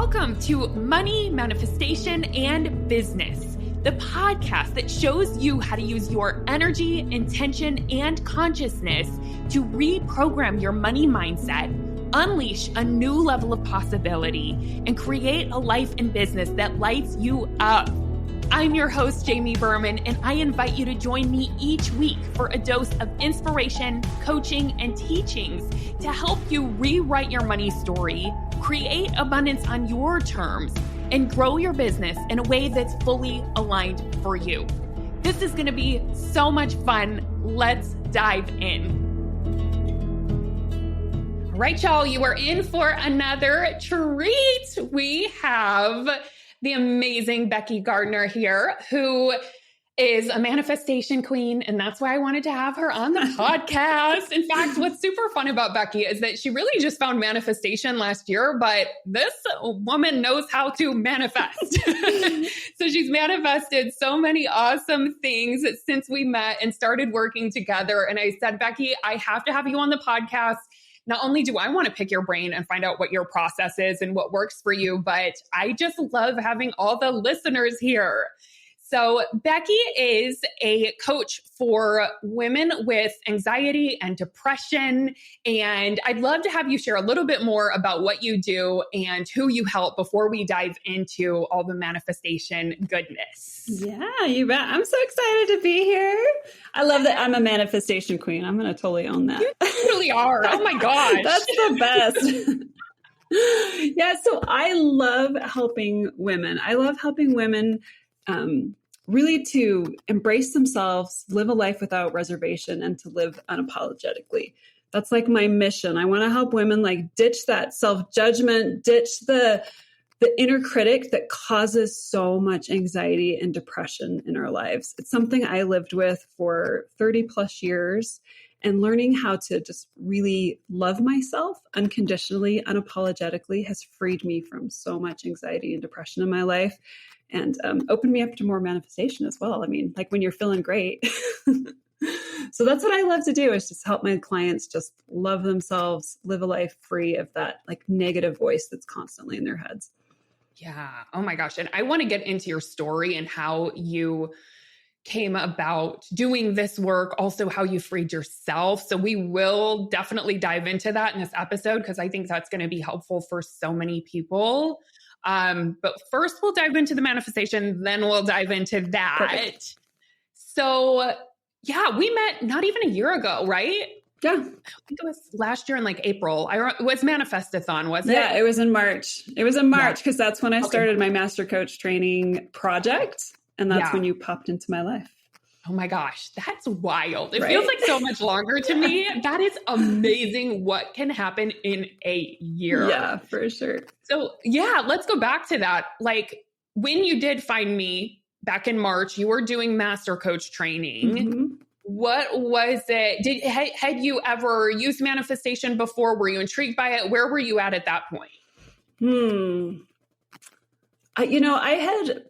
Welcome to Money, Manifestation, and Business, the podcast that shows you how to use your energy, intention, and consciousness to reprogram your money mindset, unleash a new level of possibility, and create a life and business that lights you up. I'm your host, Jamie Berman, and I invite you to join me each week for a dose of inspiration, coaching, and teachings to help you rewrite your money story, create abundance on your terms, and grow your business in a way that's fully aligned for you. This is going to be so much fun. Let's dive in. All right, y'all, you are in for another treat. We have the amazing Becky Gardner here, who is a manifestation queen. And that's why I wanted to have her on the podcast. In fact, what's super fun about Becky is that she really just found manifestation last year, but this woman knows how to manifest. So she's manifested so many awesome things since we met and started working together. And I said, Becky, I have to have you on the podcast. Not only do I want to pick your brain and find out what your process is and what works for you, but I just love having all the listeners here. So Becky is a coach for women with anxiety and depression. And I'd love to have you share a little bit more about what you do and who you help before we dive into all the manifestation goodness. Yeah, you bet. I'm so excited to be here. I love that I'm a manifestation queen. I'm going to totally own that. You really are. Oh my gosh. That's the best. Yeah, so I love helping women. I love helping women really to embrace themselves, live a life without reservation, and to live unapologetically. That's like my mission. I want to help women like ditch that self-judgment, ditch the inner critic that causes so much anxiety and depression in our lives. It's something I lived with for 30 plus years, and learning how to just really love myself unconditionally, unapologetically has freed me from so much anxiety and depression in my life, and opened me up to more manifestation as well. I mean, like when you're feeling great. So that's what I love to do, is just help my clients just love themselves, live a life free of that like negative voice that's constantly in their heads. Yeah. Oh my gosh. And I want to get into your story and how you came about doing this work, also how you freed yourself. So we will definitely dive into that in this episode, because I think that's going to be helpful for so many people. But first we'll dive into the manifestation, then we'll dive into that. Perfect. So yeah, we met not even a year ago, right? Yeah. I think it was last year in like April. It was Manifestathon, was it? Yeah, it was in March. It was in March because that's when I started my master coach training project. And that's when you popped into my life. Oh my gosh, that's wild. It feels like so much longer to me. That is amazing what can happen in a year. Yeah, for sure. So yeah, let's go back to that. Like when you did find me back in March, you were doing master coach training. Mm-hmm. What was it? Had you ever used manifestation before? Were you intrigued by it? Where were you at that point? I had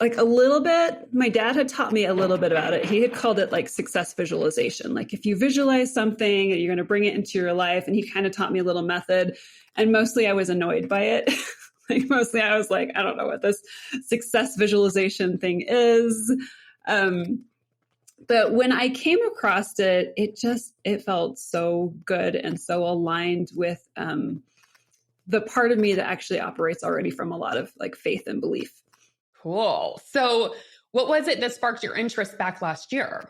like a little bit, my dad had taught me a little bit about it. He had called it like success visualization. Like if you visualize something and you're going to bring it into your life, and he kind of taught me a little method, and mostly I was annoyed by it. Mostly I was like, I don't know what this success visualization thing is. But when I came across it, it felt so good and so aligned with the part of me that actually operates already from a lot of like faith and belief. Cool. So what was it that sparked your interest back last year?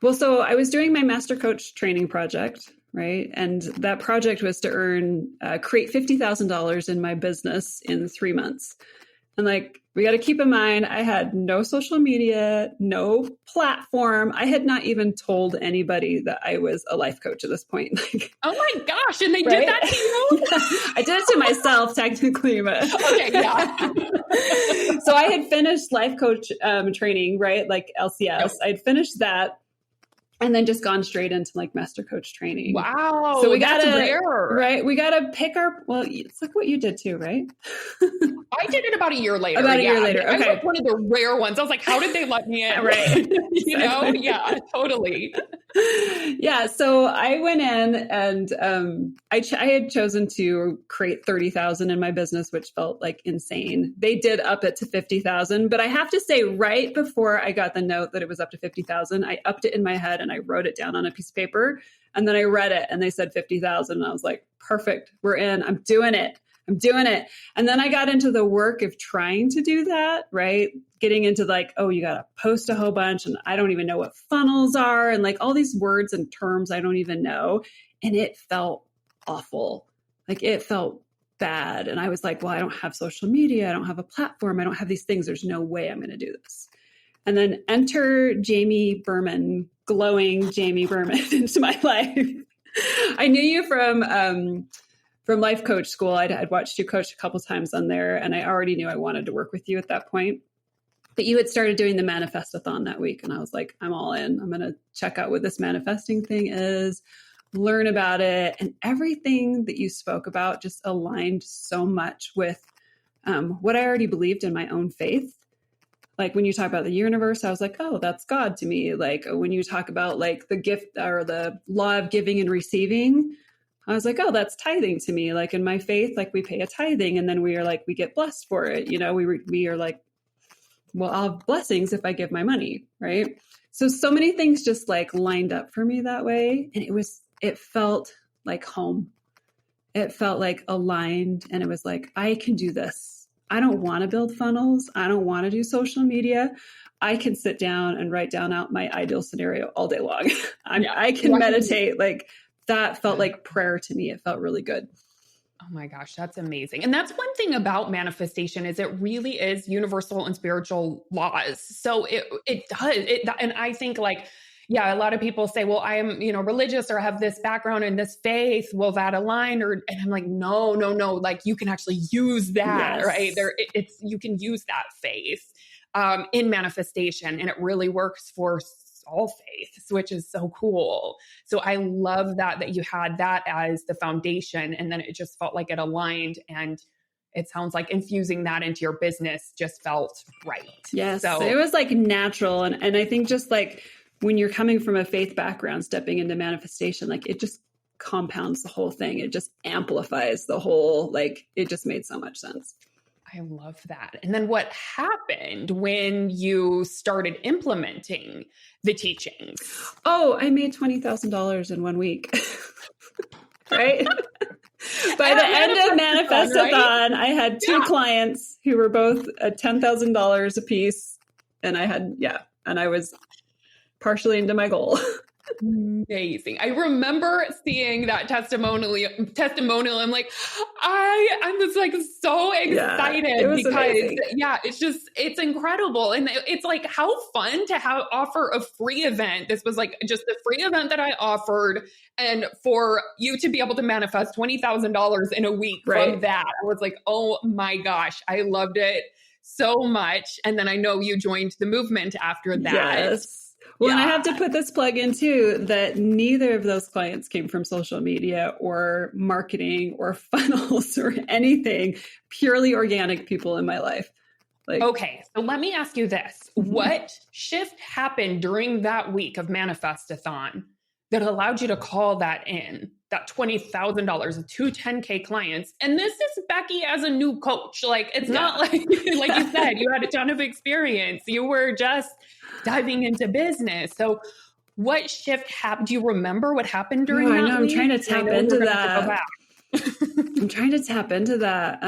Well, so I was doing my master coach training project, right? And that project was to create $50,000 in my business in 3 months. And like, we got to keep in mind, I had no social media, no platform. I had not even told anybody that I was a life coach at this point. Like, oh my gosh. And they did that to you? I did it to myself technically, but okay. Yeah. So I had finished life coach training, right? Like LCS. Yep. I'd finished that. And then just gone straight into like master coach training. Wow. So we got to, rare. Right? We got to pick it's like what you did too, right? I did it about a year later. About a year later. Okay. I was like one of the rare ones. I was like, how did they let me in? Right. You know? Yeah, totally. Yeah. So I went in and I had chosen to create 30,000 in my business, which felt like insane. They did up it to 50,000, but I have to say right before I got the note that it was up to 50,000, I upped it in my head and I wrote it down on a piece of paper. And then I read it and they said 50,000. And I was like, perfect, we're in. I'm doing it. I'm doing it. And then I got into the work of trying to do that, right? Getting into like, oh, you got to post a whole bunch. And I don't even know what funnels are. And like all these words and terms I don't even know. And it felt awful. Like it felt bad. And I was like, well, I don't have social media. I don't have a platform. I don't have these things. There's no way I'm going to do this. And then enter Jamie Berman, glowing Jamie Berman into my life. I knew you from Life Coach School. I'd watched you coach a couple times on there, and I already knew I wanted to work with you at that point. But you had started doing the Manifestathon that week, and I was like, I'm all in. I'm going to check out what this manifesting thing is, learn about it. And everything that you spoke about just aligned so much with what I already believed in my own faith. Like when you talk about the universe, I was like, oh, that's God to me. Like when you talk about like the gift or the law of giving and receiving, I was like, oh, that's tithing to me. Like in my faith, like we pay a tithing and then we are like, we get blessed for it. You know, we are like, well, I'll have blessings if I give my money. Right. So many things just like lined up for me that way. And it felt like home. It felt like aligned. And it was like, I can do this. I don't want to build funnels. I don't want to do social media. I can sit down and write down out my ideal scenario all day long. I can meditate. Like that felt like prayer to me. It felt really good. Oh my gosh, that's amazing. And that's one thing about manifestation is it really is universal and spiritual laws. So it does. And I think like, yeah, a lot of people say, well, I am, religious or have this background in this faith. Will that align? And I'm like, no. Like you can actually use that, yes. Right? You can use that faith in manifestation, and it really works for all faiths, which is so cool. So I love that you had that as the foundation, and then it just felt like it aligned, and it sounds like infusing that into your business just felt right. Yes, so it was like natural. And I think just like when you're coming from a faith background, stepping into manifestation, like it just compounds the whole thing. It just amplifies the whole, like it just made so much sense. I love that. And then what happened when you started implementing the teachings? Oh, I made $20,000 in 1 week. Right? By the end of Manifestathon, right? I had two clients who were both at $10,000 a piece. And I was partially into my goal. Amazing. I remember seeing that testimonial. I'm like, I was like so excited because amazing. It's incredible. And it's like, how fun to offer a free event. This was like just a free event that I offered, and for you to be able to manifest $20,000 in a week from that. I was like, oh my gosh, I loved it so much. And then I know you joined the movement after that. Yes. Well, and I have to put this plug in too, that neither of those clients came from social media or marketing or funnels or anything, purely organic people in my life. Okay. So let me ask you this. Mm-hmm. What shift happened during that week of Manifestathon that allowed you to call that in, that $20,000 of 2 10K clients? And this is Becky as a new coach. Like, it's not like you said, you had a ton of experience. You were just diving into business. So what shift happened? Do you remember what happened during that week? I'm trying to tap into that. I'm trying to tap into that.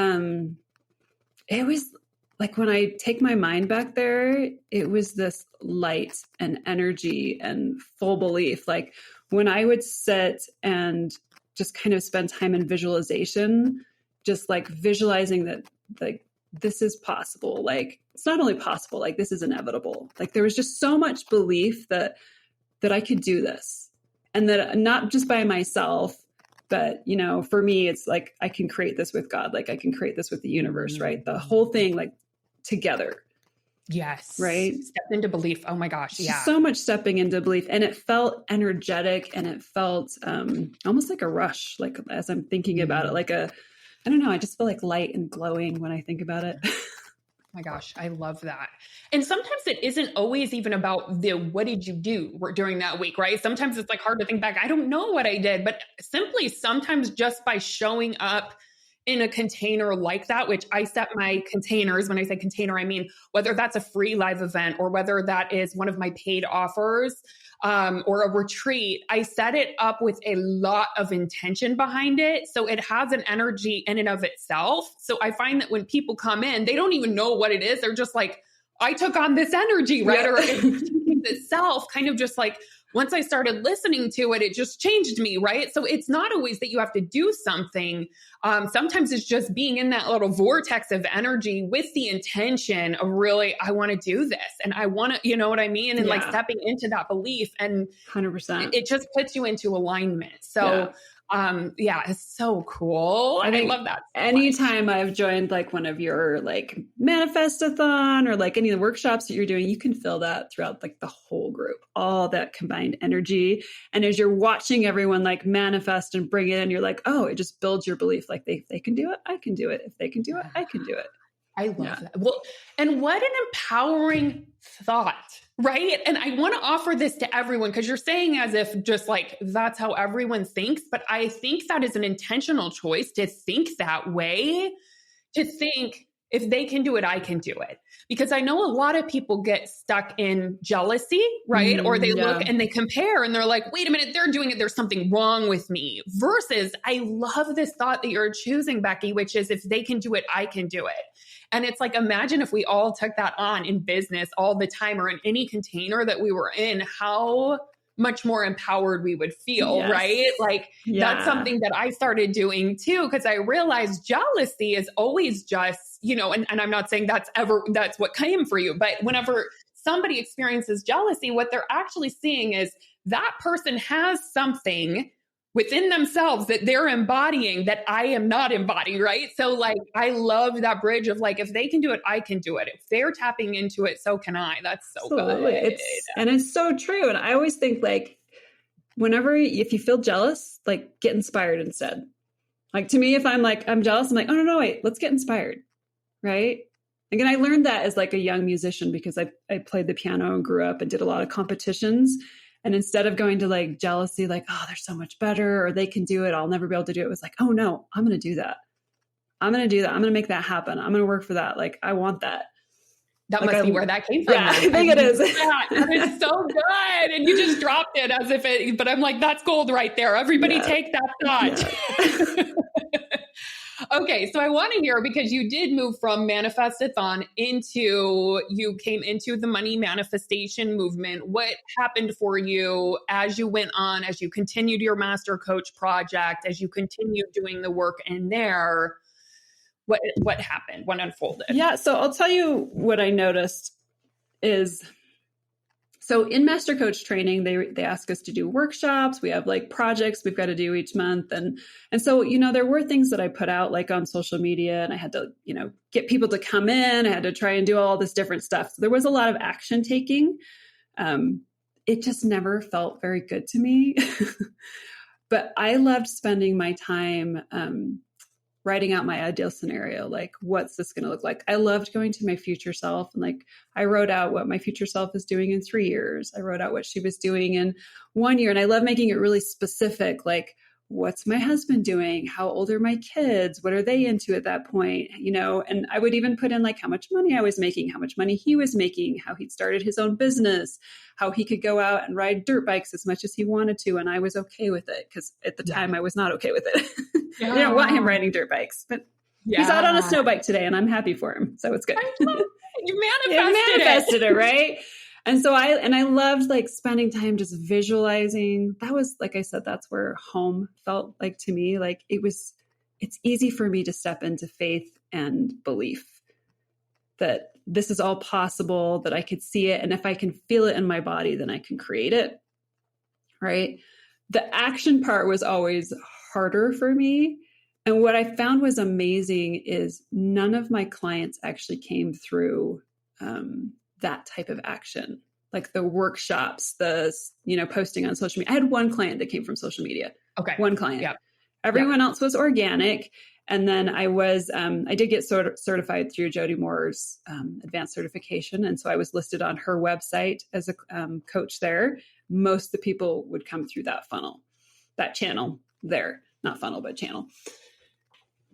It was like when I take my mind back there, it was this light and energy and full belief. Like when I would sit and just kind of spend time in visualization, just like visualizing that, like, this is possible. Like, it's not only possible, like this is inevitable. Like there was just so much belief that I could do this, and that not just by myself, but, for me, it's like, I can create this with God. Like I can create this with the universe, mm-hmm. right? The whole thing, like together. Yes. Right. Step into belief. Oh my gosh. Yeah. So much stepping into belief, and it felt energetic, and it felt almost like a rush. Like as I'm thinking about it, like I don't know. I just feel like light and glowing when I think about it. My gosh, I love that. And sometimes it isn't always even about what did you do during that week, right? Sometimes it's like hard to think back. I don't know what I did, but simply sometimes just by showing up in a container like that, which I set my containers. When I say container, I mean, whether that's a free live event or whether that is one of my paid offers, or a retreat, I set it up with a lot of intention behind it. So it has an energy in and of itself. So I find that when people come in, they don't even know what it is. They're just like, I took on this energy, right? Yeah. Or itself kind of just like, once I started listening to it, it just changed me, right? So it's not always that you have to do something. Sometimes it's just being in that little vortex of energy with the intention of really, I want to do this and I want to, you know what I mean? And like stepping into that belief, and 100%. it just puts you into alignment. So it's so cool. I love that. So anytime I've joined like one of your like manifestathon or like any of the workshops that you're doing, you can feel that throughout like the whole group, all that combined energy. And as you're watching everyone like manifest and bring it in, you're like, oh, it just builds your belief. Like they can do it, I can do it. If they can do it, I can do it. I love that. Well, and what an empowering thought, right? And I want to offer this to everyone because you're saying as if just like that's how everyone thinks. But I think that is an intentional choice to think that way, to think if they can do it, I can do it. Because I know a lot of people get stuck in jealousy, right? Or they look and they compare and they're like, wait a minute, they're doing it. There's something wrong with me. Versus I love this thought that you're choosing, Becky, which is if they can do it, I can do it. And it's like, imagine if we all took that on in business all the time or in any container that we were in, how much more empowered we would feel, right? Like that's something that I started doing too, because I realized jealousy is always just, you know, and I'm not saying that's what came for you, but whenever somebody experiences jealousy, what they're actually seeing is that person has something within themselves that they're embodying that I am not embodying, right? So like, I love that bridge of like, if they can do it, I can do it. If they're tapping into it, so can I. That's so good. It's so true. And I always think like, if you feel jealous, like get inspired instead. Like to me, if I'm like, I'm jealous, I'm like, oh no, wait, let's get inspired. Right. Again, I learned that as like a young musician because I played the piano and grew up and did a lot of competitions. And instead of going to like jealousy, like, oh, they're so much better or they can do it, I'll never be able to do it. It was like, oh no, I'm going to do that. I'm going to do that. I'm going to make that happen. I'm going to work for that. Like, I want that. That must be where that came from. Yeah, I think it is. That is so good. And you just dropped it as if it, but I'm like, that's gold right there. Everybody take that thought. Yeah. Okay. So I want to hear, because you did move from Manifestathon you came into the money manifestation movement. What happened for you as you went on, as you continued your master coach project, as you continued doing the work in there? What happened? What unfolded? Yeah. So I'll tell you what I noticed is, so in master coach training, they ask us to do workshops. We have like projects we've got to do each month. And so, you know, there were things that I put out like on social media and I had to, you know, get people to come in. I had to try and do all this different stuff. So there was a lot of action taking. It just never felt very good to me, but I loved spending my time, writing out my ideal scenario. Like, what's this going to look like? I loved going to my future self. And like, I wrote out what my future self is doing in 3 years. I wrote out what she was doing in 1 year. And I love making it really specific. Like, what's my husband doing? How old are my kids? What are they into at that point? You know, and I would even put in like how much money I was making, how much money he was making, how he'd started his own business, how he could go out and ride dirt bikes as much as he wanted to. And I was okay with it because at the time I was not okay with it. I didn't want him riding dirt bikes, but he's out on a snow bike today and I'm happy for him. So it's good. You manifested it, right? And so I loved like spending time just visualizing. That was, like I said, that's where home felt like to me. Like it's easy for me to step into faith and belief that this is all possible, that I could see it. And if I can feel it in my body, then I can create it. Right. The action part was always harder for me. And what I found was amazing is none of my clients actually came through, that type of action, like the workshops, posting on social media. I had one client that came from social media. Okay. One client. Yep. Everyone else was organic. And then I did get certified through Jody Moore's advanced certification. And so I was listed on her website as a coach there. Most of the people would come through that channel there, not funnel, but channel.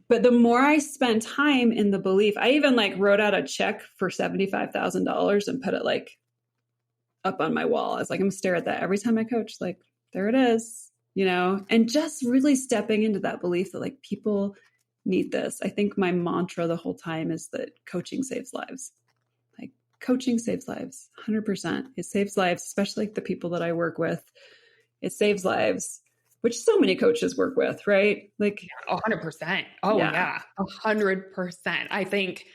But the more I spend time in the belief, I even like wrote out a check for $75,000 and put it like up on my wall. I was like, I'm gonna stare at that every time I coach. Like, there it is, and just really stepping into that belief that like people need this. I think my mantra the whole time is that coaching saves lives. Like coaching saves lives, 100%. It saves lives, especially like the people that I work with. It saves lives, which so many coaches work with, right? Like 100%. Oh yeah, 100%. I think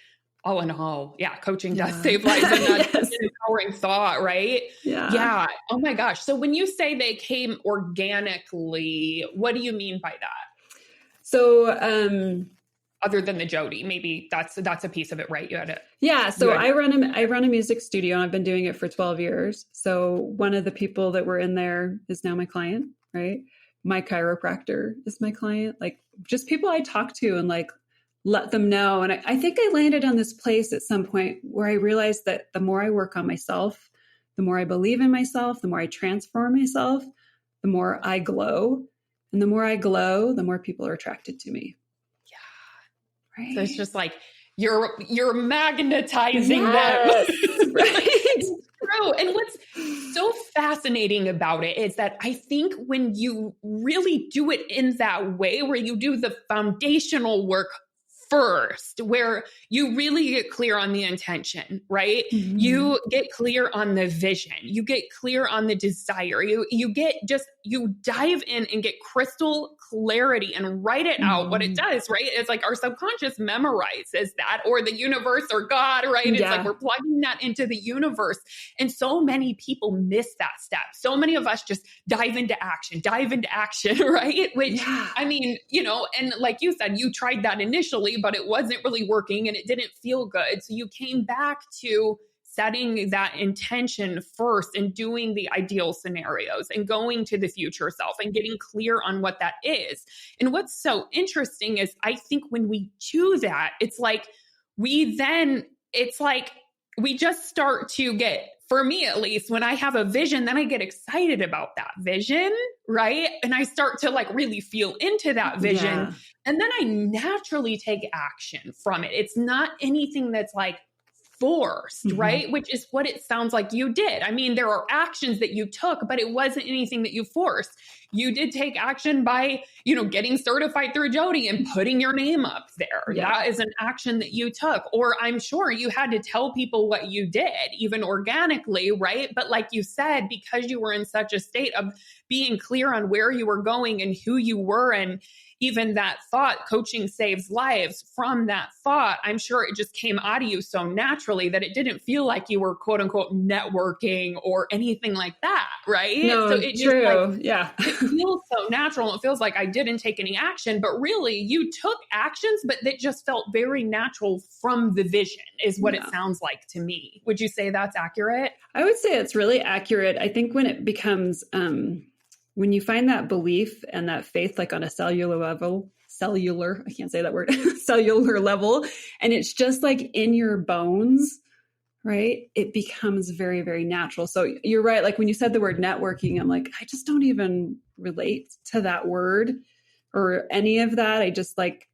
all in all, coaching does save lives, and that's yes. an empowering thought, right? Yeah. Oh my gosh. So when you say they came organically, what do you mean by that? So, other than the Jody, maybe that's a piece of it, right? You had it. Yeah. So I run a music studio, and I've been doing it for 12 years. So one of the people that were in there is now my client, right? My chiropractor is my client, like just people I talk to and like let them know. And I think I landed on this place at some point where I realized that the more I work on myself, the more I believe in myself, the more I transform myself, the more I glow. And the more I glow, the more people are attracted to me. Yeah. Right. So it's just like you're magnetizing them. Right. True. And what's so fascinating about it is that I think when you really do it in that way, where you do the foundational work first, where you really get clear on the intention, right? Mm-hmm. You get clear on the vision, you get clear on the desire, you dive in and get crystal clarity and write it out. What it does, right? It's like our subconscious memorizes that, or the universe or God, right? It's like we're plugging that into the universe. And so many people miss that step. So many of us just dive into action, right? Which, I mean, and like you said, you tried that initially, but it wasn't really working and it didn't feel good. So you came back to setting that intention first and doing the ideal scenarios and going to the future self and getting clear on what that is. And what's so interesting is I think when we do that, it's like we just start to get, for me at least, when I have a vision, then I get excited about that vision, right? And I start to like really feel into that vision. Yeah. And then I naturally take action from it. It's not anything that's like forced, right? Which is what it sounds like you did. I mean, there are actions that you took, but it wasn't anything that you forced. You did take action by, getting certified through Jody and putting your name up there. Yeah. That is an action that you took. Or I'm sure you had to tell people what you did, even organically, right? But like you said, because you were in such a state of being clear on where you were going and who you were, and even that thought, coaching saves lives, from that thought, I'm sure it just came out of you so naturally that it didn't feel like you were quote unquote networking or anything like that, right? No, so it true. It feels so natural. It feels like I didn't take any action, but really you took actions, but that just felt very natural from the vision is what it sounds like to me. Would you say that's accurate? I would say it's really accurate. I think when it becomes, when you find that belief and that faith, like on a cellular level, I can't say that word, cellular level, and it's just like in your bones, right? It becomes very, very natural. So you're right. Like when you said the word networking, I'm like, I just don't even relate to that word or any of that. I just like,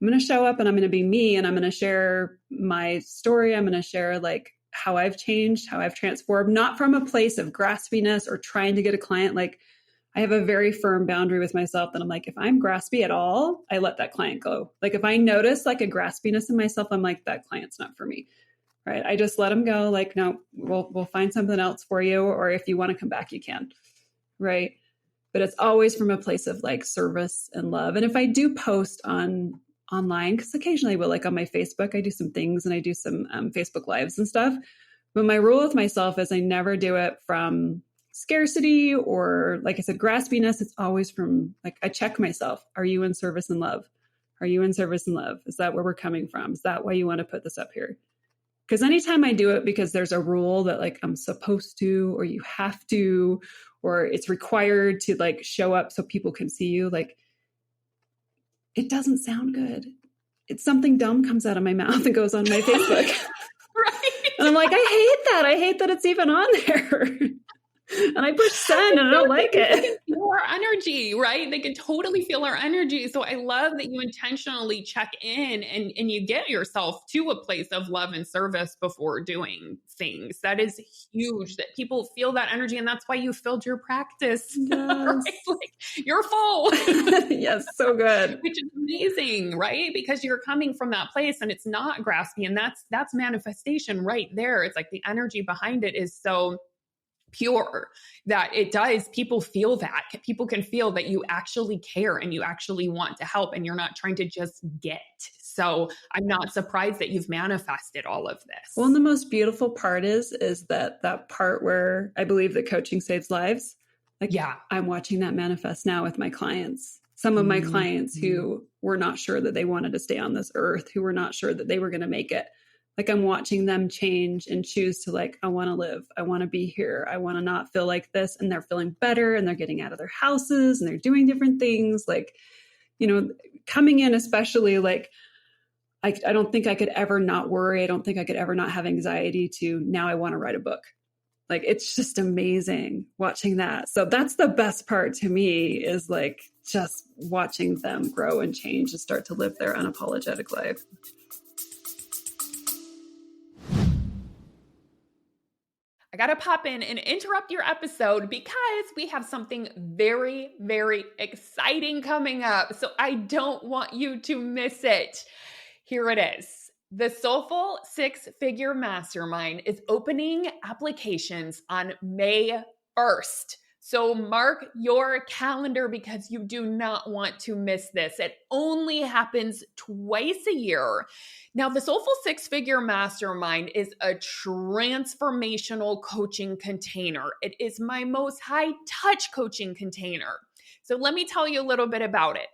I'm going to show up and I'm going to be me, and I'm going to share my story. I'm going to share like how I've changed, how I've transformed, not from a place of graspiness or trying to get a client. Like I have a very firm boundary with myself that I'm like, if I'm graspy at all, I let that client go. Like if I notice like a graspiness in myself, I'm like, that client's not for me. Right. I just let them go. Like, no, we'll find something else for you. Or if you want to come back, you can. Right. But it's always from a place of like service and love. And if I do post online, because occasionally I will, like on my Facebook, I do some things and I do some Facebook lives and stuff. But my rule with myself is I never do it from scarcity or, like I said, graspiness. It's always from like, I check myself. Are you in service and love? Are you in service and love? Is that where we're coming from? Is that why you want to put this up here? Because anytime I do it because there's a rule that like I'm supposed to, or you have to, or it's required to like show up so people can see you, like it doesn't sound good. It's something dumb comes out of my mouth and goes on my Facebook. Right. And I'm like, I hate that. I hate that it's even on there. And I push send and I don't like People it. can feel our energy, right? They can totally feel our energy. So I love that you intentionally check in and you get yourself to a place of love and service before doing things. That is huge, that people feel that energy. And that's why you filled your practice. Yes. Right? Like, you're full. Yes, so good. Which is amazing, right? Because you're coming from that place and it's not graspy. And that's manifestation right there. It's like the energy behind it is so pure that it does. People feel that. People can feel that you actually care and you actually want to help and you're not trying to just get. So I'm not surprised that you've manifested all of this. Well, and the most beautiful part is that part where I believe that coaching saves lives. Like, yeah, I'm watching that manifest now with my clients. Some of my clients who were not sure that they wanted to stay on this earth, who were not sure that they were going to make it. Like, I'm watching them change and choose to, like, I want to live. I want to be here. I want to not feel like this. And they're feeling better and they're getting out of their houses and they're doing different things. Like, you know, coming in, especially, like, I don't think I could ever not worry. I don't think I could ever not have anxiety to now I want to write a book. Like, it's just amazing watching that. So that's the best part to me, is like just watching them grow and change and start to live their unapologetic life. I got to pop in and interrupt your episode because we have something very, very exciting coming up. So I don't want you to miss it. Here it is. The Soulful Six-Figure Mastermind is opening applications on May 1st. So mark your calendar because you do not want to miss this. It only happens twice a year. Now, the Soulful Six-Figure Mastermind is a transformational coaching container. It is my most high-touch coaching container. So let me tell you a little bit about it.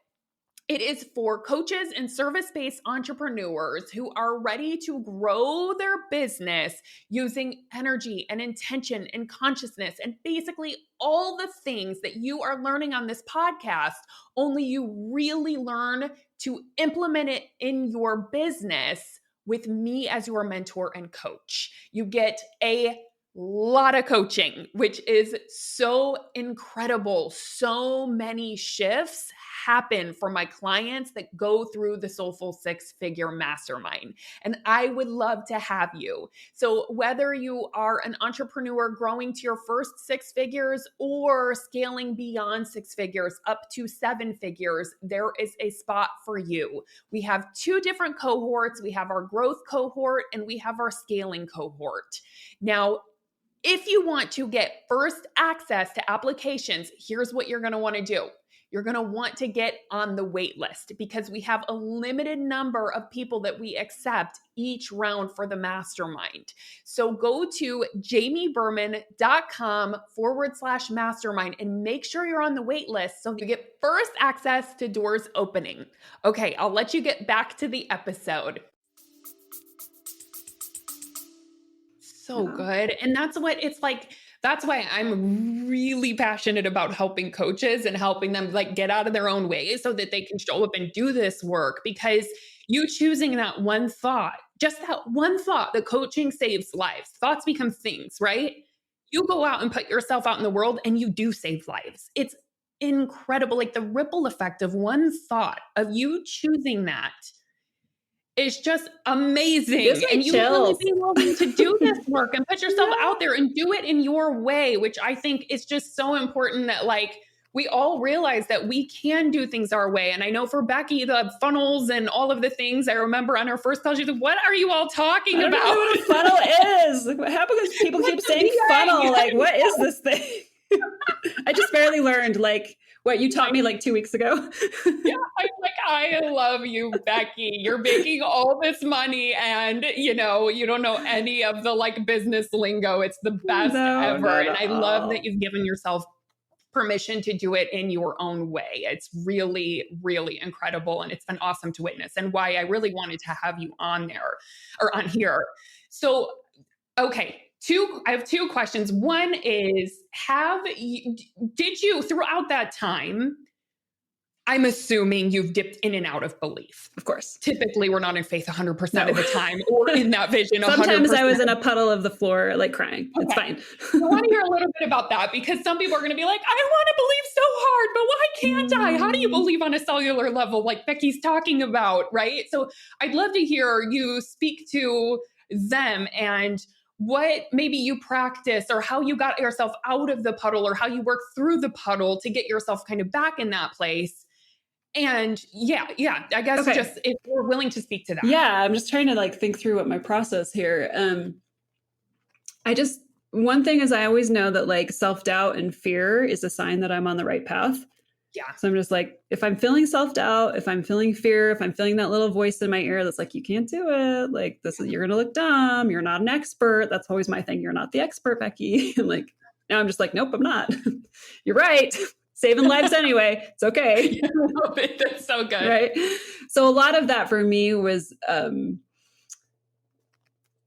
It is for coaches and service-based entrepreneurs who are ready to grow their business using energy and intention and consciousness and basically all the things that you are learning on this podcast, only you really learn to implement it in your business with me as your mentor and coach. You get a lot of coaching, which is so incredible. So many shifts happen for my clients that go through the Soulful Six-Figure Mastermind. And I would love to have you. So whether you are an entrepreneur growing to your first six figures or scaling beyond six figures up to seven figures, there is a spot for you. We have two different cohorts. We have our growth cohort and we have our scaling cohort. Now, if you want to get first access to applications, here's what you're going to want to do. You're going to want to get on the wait list because we have a limited number of people that we accept each round for the mastermind. So go to jamieberman.com/mastermind and make sure you're on the wait list so you get first access to doors opening. Okay, I'll let you get back to the episode. So good. And that's what it's like. That's why I'm really passionate about helping coaches and helping them like get out of their own way so that they can show up and do this work, because you choosing that one thought, just that one thought, the coaching saves lives. Thoughts become things, right? You go out and put yourself out in the world and you do save lives. It's incredible. Like the ripple effect of one thought of you choosing that. It's just amazing. And you really be willing to do this work and put yourself out there and do it in your way, which I think is just so important that like we all realize that we can do things our way. And I know for Becky, the funnels and all of the things, I remember on her first call, she's like, what are you all talking about? I don't know what a funnel is. What happens is people keep saying funnel. Like, what is this thing? I just barely learned, like, what you taught me like 2 weeks ago. Yeah, I'm like, I love you, Becky. You're making all this money and, you know, you don't know any of the like business lingo. It's the best ever. And I love that you've given yourself permission to do it in your own way. It's really, really incredible. And it's been awesome to witness, and why I really wanted to have you on there or on here. So, okay. I have two questions. One is, did you throughout that time, I'm assuming you've dipped in and out of belief. Of course. Typically, we're not in faith 100% of the time or in that vision 100%. Sometimes I was in a puddle of the floor, like crying. Okay. It's fine. I want to hear a little bit about that, because some people are going to be like, I want to believe so hard, but why can't I? How do you believe on a cellular level, like Becky's talking about, right? So I'd love to hear you speak to them and what maybe you practice, or how you got yourself out of the puddle, or how you work through the puddle to get yourself kind of back in that place. And I guess just if you're willing to speak to that. Yeah, I'm just trying to like think through what my process here. One thing is, I always know that like self-doubt and fear is a sign that I'm on the right path. Yeah. So I'm just like, if I'm feeling self-doubt, if I'm feeling fear, if I'm feeling that little voice in my ear that's like, you can't do it, like you're going to look dumb, you're not an expert. That's always my thing. You're not the expert, Becky. And like, now I'm just like, nope, I'm not. You're right. Saving lives anyway. It's okay. That's so good. Right. So a lot of that for me was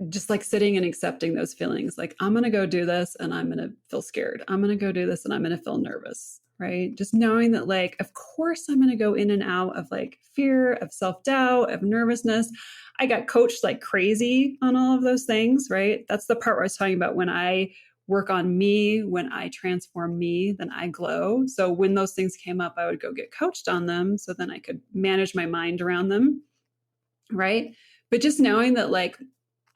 just like sitting and accepting those feelings. Like, I'm going to go do this and I'm going to feel scared. I'm going to go do this and I'm going to feel nervous. Right. Just knowing that, like, of course, I'm going to go in and out of like fear, of self-doubt, of nervousness. I got coached like crazy on all of those things. Right. That's the part where I was talking about, when I work on me, when I transform me, then I glow. So when those things came up, I would go get coached on them so then I could manage my mind around them. Right. But just knowing that, like,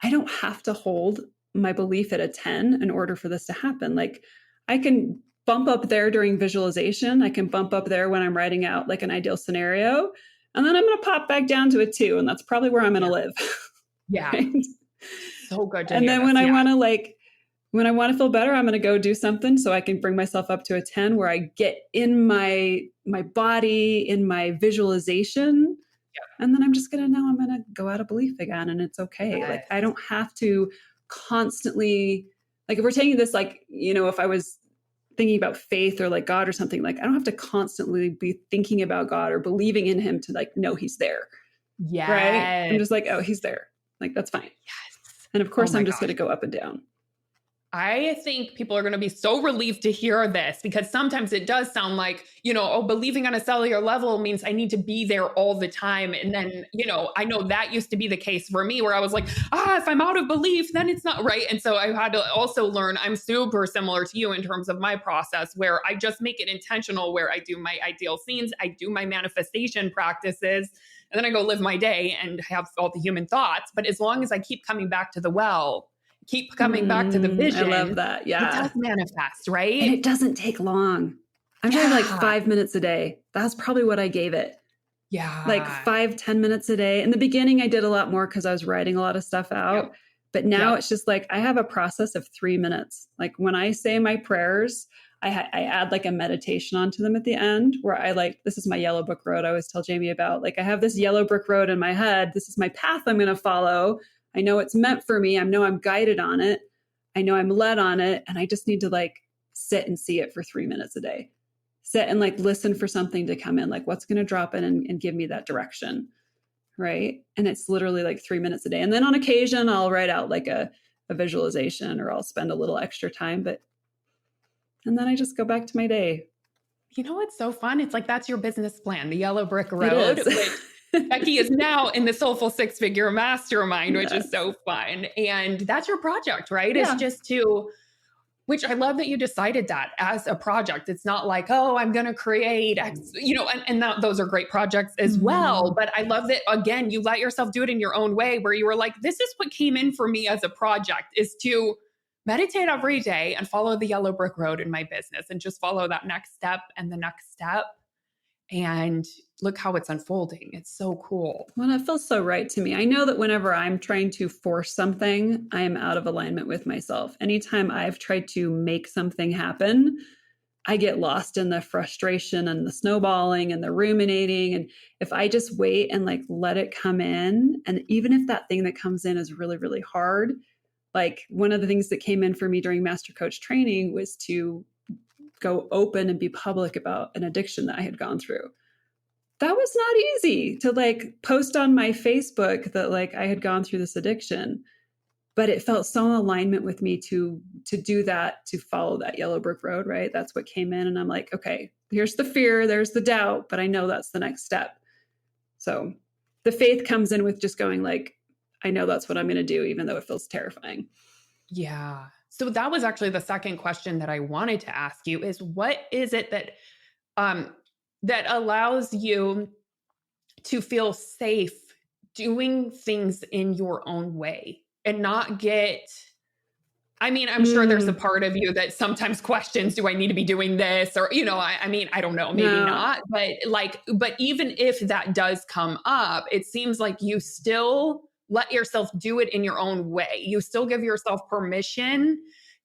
I don't have to hold my belief at a 10 in order for this to happen. Like, I can bump up there during visualization. I can bump up there when I'm writing out like an ideal scenario. And then I'm going to pop back down to a 2. And that's probably where I'm going to live. Yeah. Right? So good to and hear then this. when I want to like, when I want to feel better, I'm going to go do something so I can bring myself up to a 10 where I get in my body, in my visualization. Yeah. And then I'm just going to know I'm going to go out of belief again. And it's okay. Yes. Like, I don't have to constantly, like, if we're taking this, like, you know, if I was thinking about faith or like God or something, like, I don't have to constantly be thinking about God or believing in him to like know he's there. Yeah. Right. I'm just like, oh, he's there. Like, that's fine. Yes. And of course, I'm just going to go up and down. I think people are going to be so relieved to hear this, because sometimes it does sound like, you know, believing on a cellular level means I need to be there all the time. And then, you know, I know that used to be the case for me, where I was like, if I'm out of belief, then it's not right. And so I had to also learn, I'm super similar to you in terms of my process, where I just make it intentional, where I do my ideal scenes, I do my manifestation practices, and then I go live my day and have all the human thoughts. But as long as I keep coming back to the well, keep coming back to the vision. I love that. Yeah. It does manifest, right? And it doesn't take long. I'm talking like 5 minutes a day. That's probably what I gave it. Yeah. Like 5-10 minutes a day. In the beginning, I did a lot more because I was writing a lot of stuff out. Yep. But now it's just like, I have a process of 3 minutes. Like, when I say my prayers, I add like a meditation onto them at the end, where I like, this is my yellow brick road I always tell Jamie about. Like, I have this yellow brick road in my head. This is my path I'm going to follow. I know it's meant for me. I know I'm guided on it. I know I'm led on it. And I just need to like sit and see it for 3 minutes a day. Sit and like listen for something to come in, like what's going to drop in and give me that direction. Right. And it's literally like 3 minutes a day. And then on occasion, I'll write out like a visualization, or I'll spend a little extra time, and then I just go back to my day. You know what's so fun? It's like, that's your business plan, the yellow brick road. Becky is now in the Soulful Six-Figure Mastermind, which is so fun. And that's your project, right? Yeah. It's just which I love that you decided that as a project. It's not like, I'm going to create X, you know, and those are great projects as well. But I love that, again, you let yourself do it in your own way, where you were like, this is what came in for me as a project, is to meditate every day and follow the yellow brick road in my business, and just follow that next step and the next step. And look how it's unfolding. It's so cool. Well, it feels so right to me. I know that whenever I'm trying to force something, I am out of alignment with myself. Anytime I've tried to make something happen, I get lost in the frustration and the snowballing and the ruminating. And if I just wait and like let it come in, and even if that thing that comes in is really, really hard, like one of the things that came in for me during Master Coach training was to go open and be public about an addiction that I had gone through. That was not easy to like post on my Facebook that like I had gone through this addiction. but it felt so in alignment with me to do that, to follow that yellow brick road, right? That's what came in. And I'm like, okay, here's the fear, there's the doubt, but I know that's the next step. So the faith comes in with just going like, I know that's what I'm going to do, even though it feels terrifying. Yeah. So that was actually the second question that I wanted to ask you is what is it that that allows you to feel safe doing things in your own way and not get, I mean, I'm sure there's a part of you that sometimes questions, do I need to be doing this? Or, you know, I mean, I don't know, maybe not, but like, but even if that does come up, it seems like you still let yourself do it in your own way. You still give yourself permission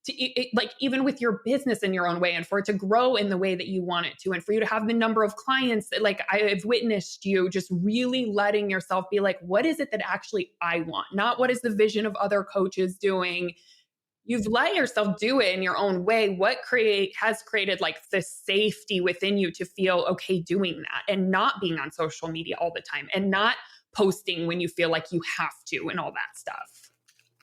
to like, even with your business in your own way and for it to grow in the way that you want it to, and for you to have the number of clients that like I've witnessed you just really letting yourself be like, what is it that actually I want? Not what is the vision of other coaches doing? You've let yourself do it in your own way. What has created like the safety within you to feel okay doing that and not being on social media all the time and not posting when you feel like you have to and all that stuff?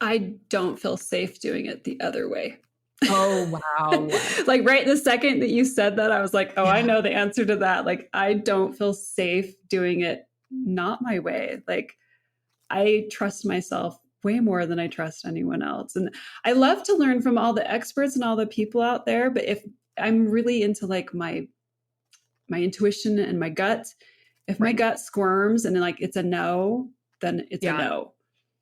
I don't feel safe doing it the other way. Oh, wow. Like right the second that you said that, I was like, oh, I know the answer to that. Like, I don't feel safe doing it not my way. Like, I trust myself way more than I trust anyone else. And I love to learn from all the experts and all the people out there. But if I'm really into like my intuition and my gut, if my gut squirms and like it's a no, then it's a no.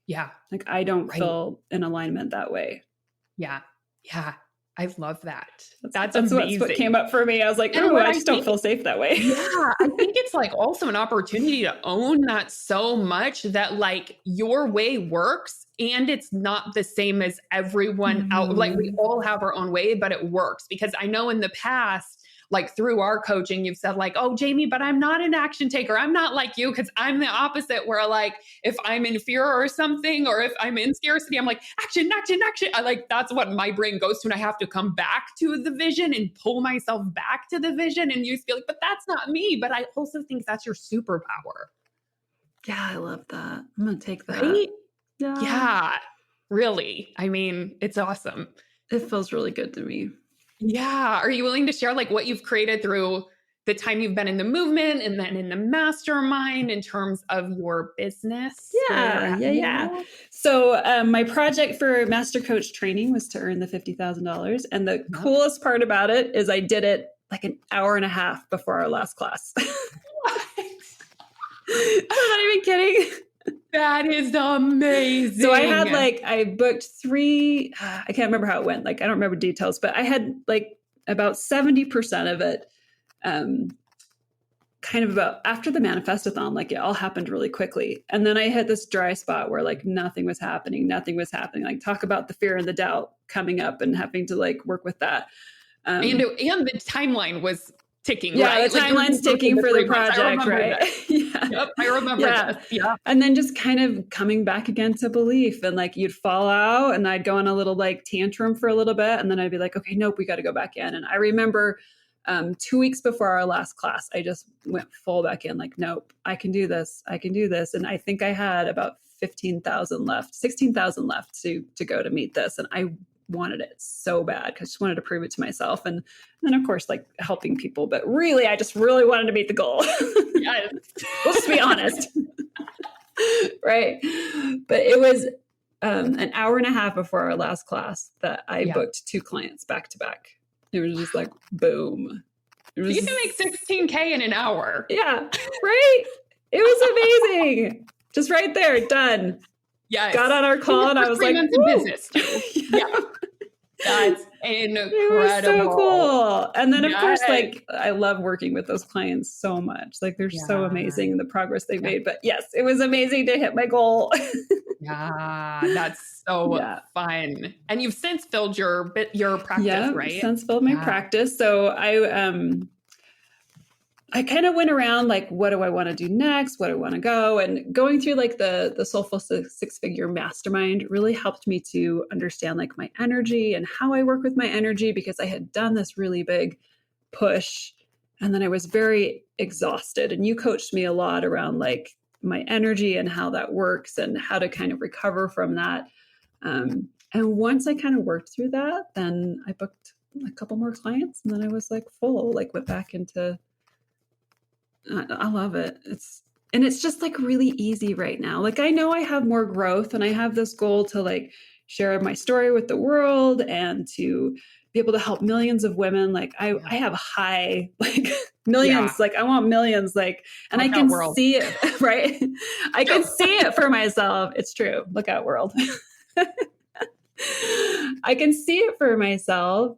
Yeah. Like I don't feel in alignment that way. Yeah. Yeah. I love that. That's amazing. What came up for me. I was like, oh, I just don't feel safe that way. Yeah. I think it's like also an opportunity to own that so much that like your way works and it's not the same as everyone out. Like we all have our own way, but it works because I know in the past, like through our coaching, you've said like, oh, Jamie, but I'm not an action taker. I'm not like you because I'm the opposite where like, if I'm in fear or something, or if I'm in scarcity, I'm like, action, action, action. I like, that's what my brain goes to. And I have to come back to the vision and pull myself back to the vision. And you feel like, but that's not me. But I also think that's your superpower. Yeah, I love that. I'm going to take that. Right? Yeah, really. I mean, it's awesome. It feels really good to me. Yeah. Are you willing to share like what you've created through the time you've been in the movement and then in the mastermind in terms of your business? Yeah. So my project for Master Coach training was to earn the $50,000. And the coolest part about it is I did it like an hour and a half before our last class. What? I'm not even kidding. That is amazing. So I had I booked 3, I can't remember how it went. Like, I don't remember details, but I had like about 70% of it kind of about after the manifestathon, like it all happened really quickly. And then I hit this dry spot where like nothing was happening. Like talk about the fear and the doubt coming up and having to like work with that. And the timeline was ticking, yeah, right? the timeline's ticking for the project, right? Yeah. Yep, I remember that. Yeah. And then just kind of coming back again to belief, and like you'd fall out and I'd go on a little like tantrum for a little bit. And then I'd be like, okay, nope, we got to go back in. And I remember 2 weeks before our last class, I just went full back in like, nope, I can do this. And I think I had about 16,000 left to go to meet this. And I wanted it so bad because I just wanted to prove it to myself. And then of course, like helping people, but really, I just really wanted to meet the goal. Yes. Let's be honest. Right. But it was an hour and a half before our last class that I booked 2 clients back to back. It was just like, boom. You can make 16K in an hour. Yeah. Right. It was amazing. Just right there. Done. Yeah. Got on our call and I was 3 like, months in business too. Yeah. That's incredible. It was so cool. And then of course, like I love working with those clients so much. Like they're so amazing, the progress they've made. But yes, it was amazing to hit my goal. Yeah, that's so fun. And you've since filled your practice, right? Since filled my practice. So I kind of went around like, what do I want to do next? What do I want to go? And going through like the Soulful Six-Figure Mastermind really helped me to understand like my energy and how I work with my energy, because I had done this really big push and then I was very exhausted. And you coached me a lot around like my energy and how that works and how to kind of recover from that. And once I kind of worked through that, then I booked a couple more clients, and then I was like full, like went back into, I love it. It's just like really easy right now. Like I know I have more growth and I have this goal to like share my story with the world and to be able to help millions of women. Like I have high, like millions, like I want millions, like, and I can see it, right? I can see it for myself. It's true. Look out, world. I can see it for myself.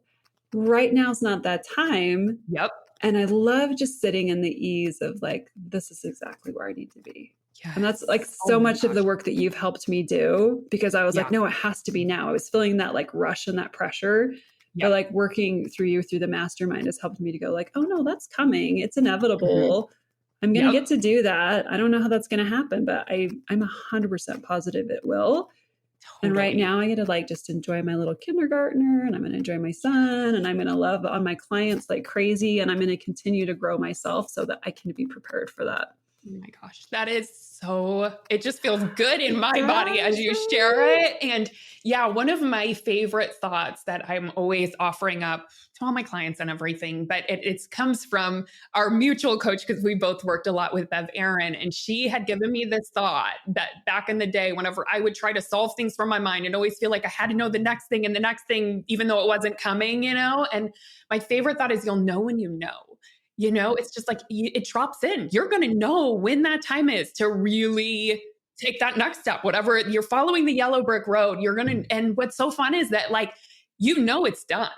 Right now is not that time. Yep. And I love just sitting in the ease of like, this is exactly where I need to be. Yes. And that's like so much of the work that you've helped me do, because I was like, no, it has to be now. I was feeling that like rush and that pressure. But like working through you through the mastermind has helped me to go like, oh no, that's coming. It's inevitable. I'm going to get to do that. I don't know how that's going to happen, but I'm 100% positive it will. Totally. And right now I get to like just enjoy my little kindergartner, and I'm going to enjoy my son, and I'm going to love on my clients like crazy. And I'm going to continue to grow myself so that I can be prepared for that. Oh my gosh, that is so, it just feels good in my body as you share it. And yeah, one of my favorite thoughts that I'm always offering up to all my clients and everything, but it comes from our mutual coach, because we both worked a lot with Bev Aaron, and she had given me this thought that back in the day, whenever I would try to solve things from my mind and always feel like I had to know the next thing and the next thing, even though it wasn't coming, you know? And my favorite thought is, you'll know when you know. You know, it's just like it drops in. You're going to know when that time is to really take that next step. Whatever, you're following the yellow brick road, you're going to, and what's so fun is that like, you know, it's done.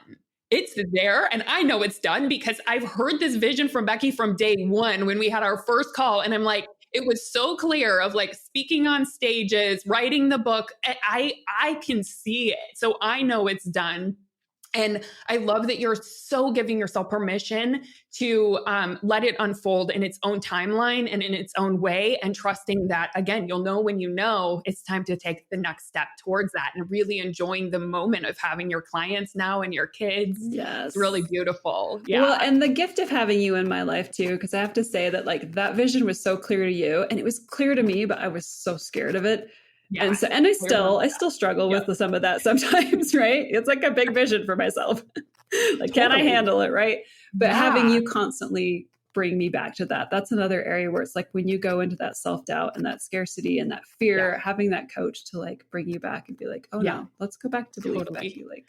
It's there. And I know it's done because I've heard this vision from Becky from day one when we had our first call. And I'm like, it was so clear of like speaking on stages, writing the book. I can see it. So I know it's done. And I love that you're so giving yourself permission to let it unfold in its own timeline and in its own way, and trusting that, again, you'll know when you know it's time to take the next step towards that, and really enjoying the moment of having your clients now and your kids. Yes. It's really beautiful. Yeah. Well, and the gift of having you in my life too, because I have to say that like that vision was so clear to you, and it was clear to me, but I was so scared of it. Yes, and I still struggle with some of that sometimes, right? It's like a big vision for myself. Like, can I handle it, right? But having you constantly bring me back to that, that's another area where it's like when you go into that self-doubt and that scarcity and that fear, having that coach to like bring you back and be like, oh no, let's go back to belief, Becky. Like,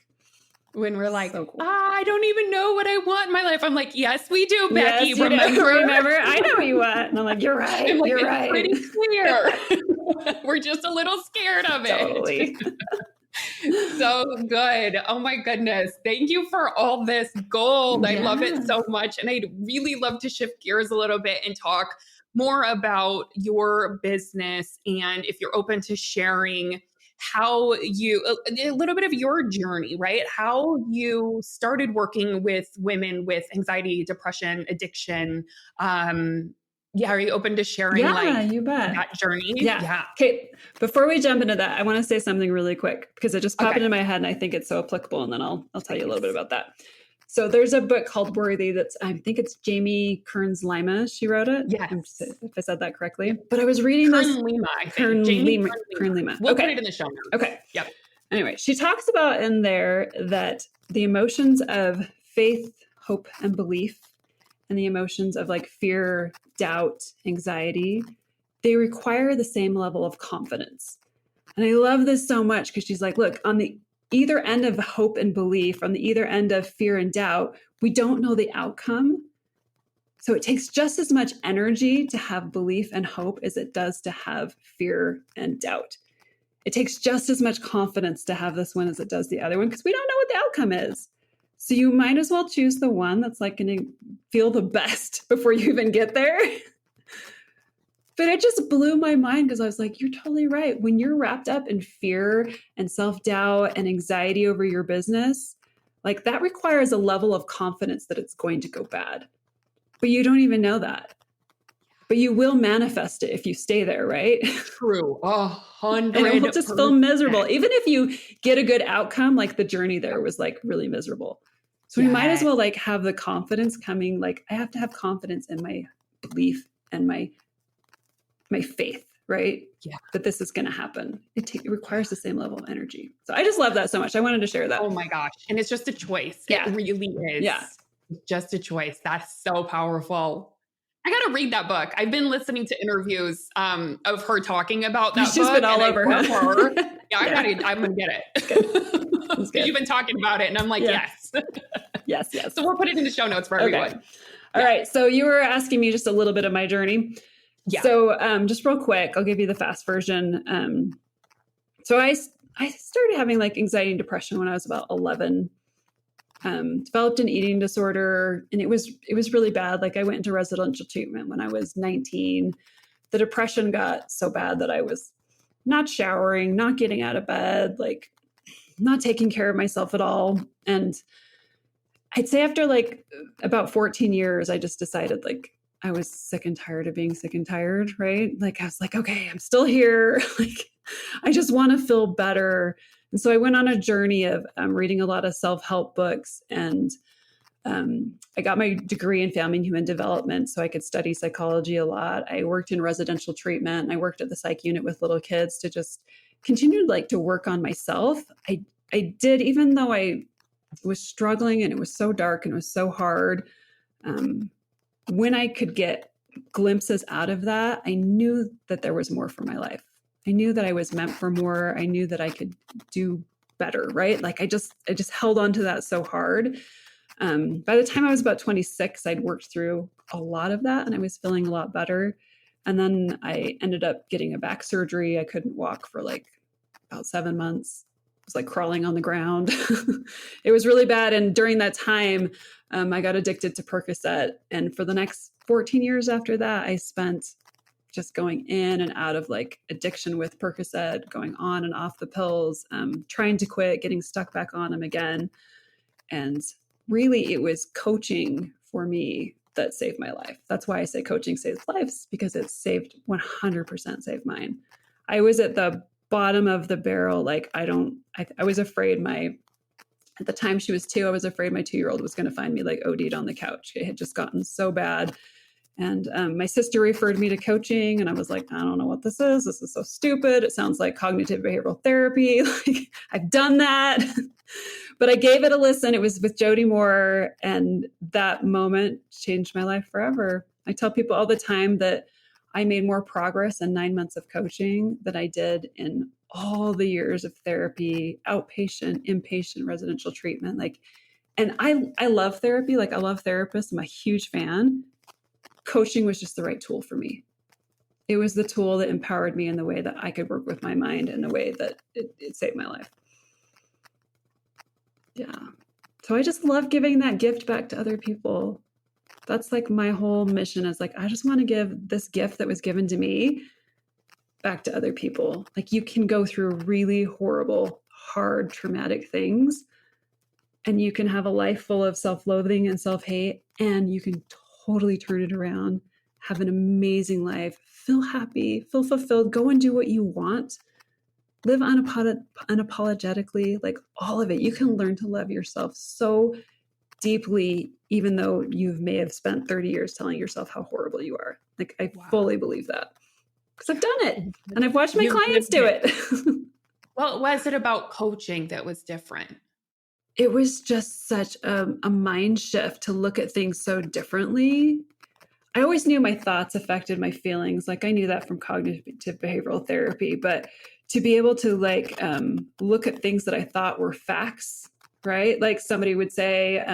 when we're like, so cool. I don't even know what I want in my life. I'm like, yes, we do, Becky. Yes, remember? I know what you want. And I'm like, you're right. Like, you're it's right. pretty clear. We're just a little scared of it. Totally. So good. Oh my goodness. Thank you for all this gold. I love it so much. And I'd really love to shift gears a little bit and talk more about your business. And if you're open to sharing how you, a little bit of your journey, right? How you started working with women with anxiety, depression, addiction. Are you open to sharing you bet. that journey? Yeah. Okay. Before we jump into that, I want to say something really quick because it just popped into my head and I think it's so applicable. And then I'll tell you a little bit about that. So there's a book called Worthy that's, I think it's Jamie Kearns-Lima. She wrote it. Yes. If I said that correctly. But I was reading this. Kearns-Lima. We'll put it in the show notes. Okay. Yep. Anyway, she talks about in there that the emotions of faith, hope, and belief, and the emotions of like fear, doubt, anxiety, they require the same level of confidence. And I love this so much because she's like, look, on the either end of hope and belief, on the either end of fear and doubt, we don't know the outcome. So it takes just as much energy to have belief and hope as it does to have fear and doubt. It takes just as much confidence to have this one as it does the other one because we don't know what the outcome is. So you might as well choose the one that's like going to feel the best before you even get there. But it just blew my mind because I was like, you're totally right. When you're wrapped up in fear and self-doubt and anxiety over your business, like that requires a level of confidence that it's going to go bad. But you don't even know that. But you will manifest it if you stay there, right? True. 100%. And it will just feel miserable. Even if you get a good outcome, like the journey there was like really miserable. So we might as well like have the confidence coming. Like I have to have confidence in my belief and my faith, right? Yeah. That this is going to happen. It requires the same level of energy. So I just love that so much. I wanted to share that. Oh my gosh. And it's just a choice. Yeah. It really is. Yeah. It's just a choice. That's so powerful. I got to read that book. I've been listening to interviews of her talking about that She's book. been all over her. Yeah, I'm going to get it. That's good. You've been talking about it and I'm like, yes. Yes. So we'll put it in the show notes for everyone. Okay. All right. So you were asking me just a little bit of my journey. Yeah. So just real quick, I'll give you the fast version. So I started having like anxiety and depression when I was about 11. Developed an eating disorder, and it was really bad. Like I went into residential treatment when I was 19. The depression got so bad that I was not showering, not getting out of bed, like not taking care of myself at all. And I'd say after like about 14 years, I just decided like I was sick and tired of being sick and tired, right? Like I was like, okay, I'm still here. Like I just want to feel better. And so I went on a journey of reading a lot of self-help books, and I got my degree in family and human development so I could study psychology a lot. I worked in residential treatment. I worked at the psych unit with little kids to just continue like to work on myself. I did, even though I was struggling and it was so dark and it was so hard. When I could get glimpses out of that, I knew that there was more for my life. I knew that I was meant for more. I knew that I could do better, right? Like I just held on to that so hard. By the time I was about 26, I'd worked through a lot of that and I was feeling a lot better. And then I ended up getting a back surgery. I couldn't walk for like about 7 months. I was like crawling on the ground. It was really bad. And during that time, I got addicted to Percocet. And for the next 14 years after that, I spent just going in and out of like addiction with Percocet, going on and off the pills, trying to quit, getting stuck back on them again. And really, it was coaching for me that saved my life. That's why I say coaching saves lives, because it saved 100% saved mine. I was at the bottom of the barrel. Like I was afraid at the time she was 2, I was afraid my 2-year-old was going to find me like OD'd on the couch. It had just gotten so bad. And my sister referred me to coaching, and I was like, I don't know what this is. This is so stupid. It sounds like cognitive behavioral therapy. Like I've done that. But I gave it a listen. It was with Jody Moore, and that moment changed my life forever. I tell people all the time that I made more progress in 9 months of coaching than I did in all the years of therapy, outpatient, inpatient, residential treatment. Like, and I love therapy. Like I love therapists. I'm a huge fan. Coaching was just the right tool for me. It was the tool that empowered me in the way that I could work with my mind in the way that it saved my life. Yeah. So I just love giving that gift back to other people. That's like my whole mission is like, I just want to give this gift that was given to me back to other people. Like you can go through really horrible, hard, traumatic things, and you can have a life full of self-loathing and self-hate, and you can totally turn it around, have an amazing life, feel happy, feel fulfilled, go and do what you want, live unapologetically, like all of it. You can learn to love yourself so deeply, even though you may have spent 30 years telling yourself how horrible you are. Like I fully believe that because I've done it and I've watched my clients do it. What was it about coaching that was different? It was just such a mind shift to look at things so differently. I always knew my thoughts affected my feelings. Like I knew that from cognitive behavioral therapy, but to be able to like look at things that I thought were facts, right? Like somebody would say,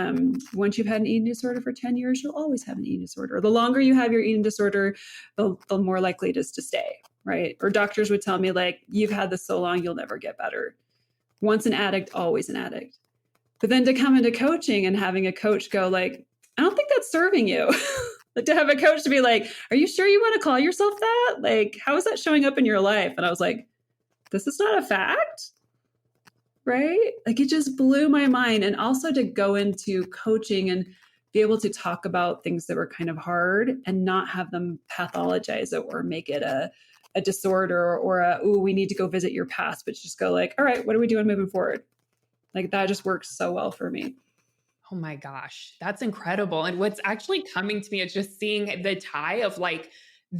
once you've had an eating disorder for 10 years, you'll always have an eating disorder. The longer you have your eating disorder, the more likely it is to stay, right? Or doctors would tell me like, you've had this so long, you'll never get better. Once an addict, always an addict. But then to come into coaching and having a coach go like, I don't think that's serving you. Like to have a coach to be like, are you sure you want to call yourself that? Like, how is that showing up in your life? And I was like, this is not a fact, right? Like it just blew my mind. And also to go into coaching and be able to talk about things that were kind of hard and not have them pathologize it or make it a disorder or we need to go visit your past, but just go like, all right, what are we doing moving forward? Like that just works so well for me. Oh my gosh, that's incredible. And what's actually coming to me is just seeing the tie of like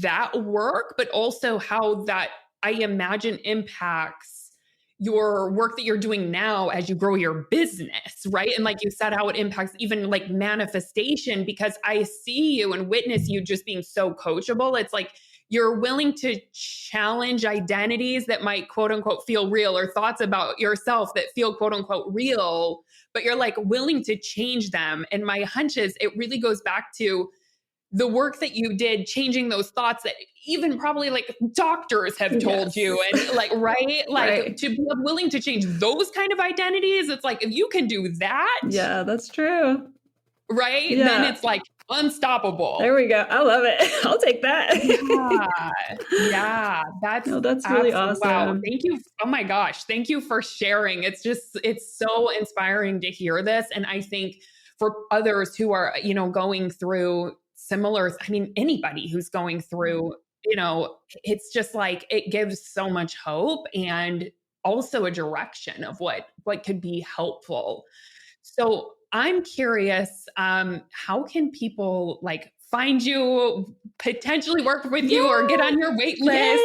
that work, but also how that I imagine impacts your work that you're doing now as you grow your business, right? And like you said, how it impacts even like manifestation, because I see you and witness you just being so coachable. It's like you're willing to challenge identities that might quote unquote feel real, or thoughts about yourself that feel quote unquote real, but you're like willing to change them. And my hunch is it really goes back to the work that you did, changing those thoughts that even probably like doctors have told you, and like, right? Like to be willing to change those kind of identities. It's like, if you can do that. Yeah, that's true. Right. Yeah. Then it's like unstoppable. There we go. I love it. I'll take that. Yeah. That's really awesome. Wow. Thank you. Oh my gosh. Thank you for sharing. It's so inspiring to hear this. And I think for others who are, going through similar, anybody who's going through, it's just like, it gives so much hope and also a direction of what could be helpful. So I'm curious, how can people like find you, potentially work with you, or get on your wait list?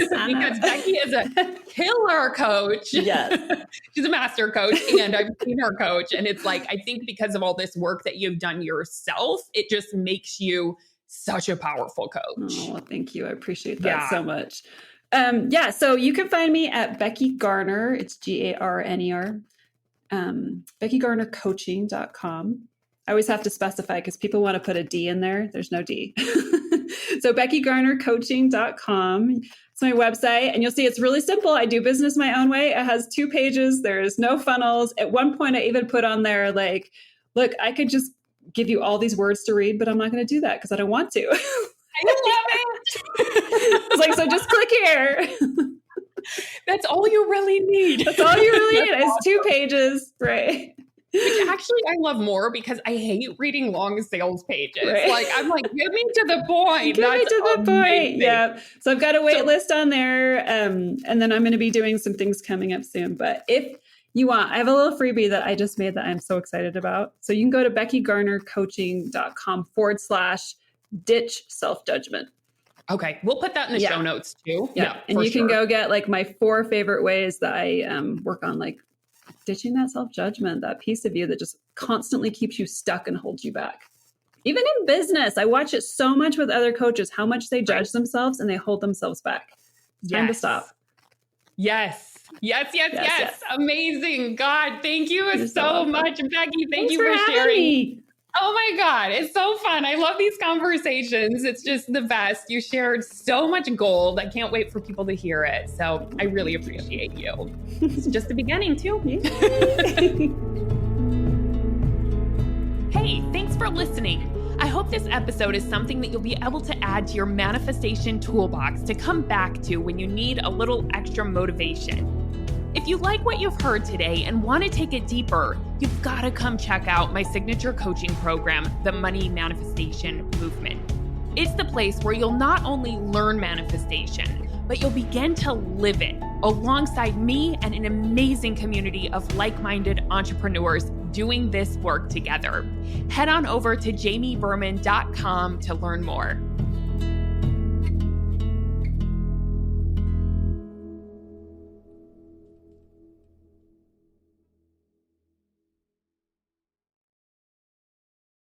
Because Becky is a killer coach. Yes. She's a master coach, and I've seen her coach. And it's like, I think because of all this work that you've done yourself, it just makes you such a powerful coach. Oh, thank you. I appreciate that so much. So you can find me at Becky Garner. It's Garner. BeckyGarnerCoaching.com. I always have to specify because people want to put a D in there. There's no D. So BeckyGarnerCoaching.com. It's my website, and you'll see it's really simple. I do business my own way. It has 2 pages. There's no funnels. At one point, I even put on there like, look, I could just give you all these words to read, but I'm not going to do that because I don't want to. I love it. It's like, so just click here. That's all you really need. That's all you really need. It's 2 pages, right? Which actually I love more because I hate reading long sales pages. Right. Like, I'm like, get me to the point. Get me to the point. Yeah. So I've got a wait list on there. And then I'm going to be doing some things coming up soon. But if you want, I have a little freebie that I just made that I'm so excited about. So you can go to BeckyGarnerCoaching.com/ditch self-judgment. Okay. We'll put that in the show notes too. Yeah. And you can go get like my 4 favorite ways that I work on, like ditching that self-judgment, that piece of you that just constantly keeps you stuck and holds you back. Even in business, I watch it so much with other coaches, how much they judge themselves and they hold themselves back. It's time to stop. Yes. Amazing. God, thank you so much, Becky. Thank you for sharing. Me. Oh my God. It's so fun. I love these conversations. It's just the best. You shared so much gold. I can't wait for people to hear it. So I really appreciate you. It's just the beginning too. Hey, thanks for listening. I hope this episode is something that you'll be able to add to your manifestation toolbox to come back to when you need a little extra motivation. If you like what you've heard today and want to take it deeper, you've got to come check out my signature coaching program, the Money Manifestation Movement. It's the place where you'll not only learn manifestation, but you'll begin to live it alongside me and an amazing community of like-minded entrepreneurs doing this work together. Head on over to jamieberman.com to learn more.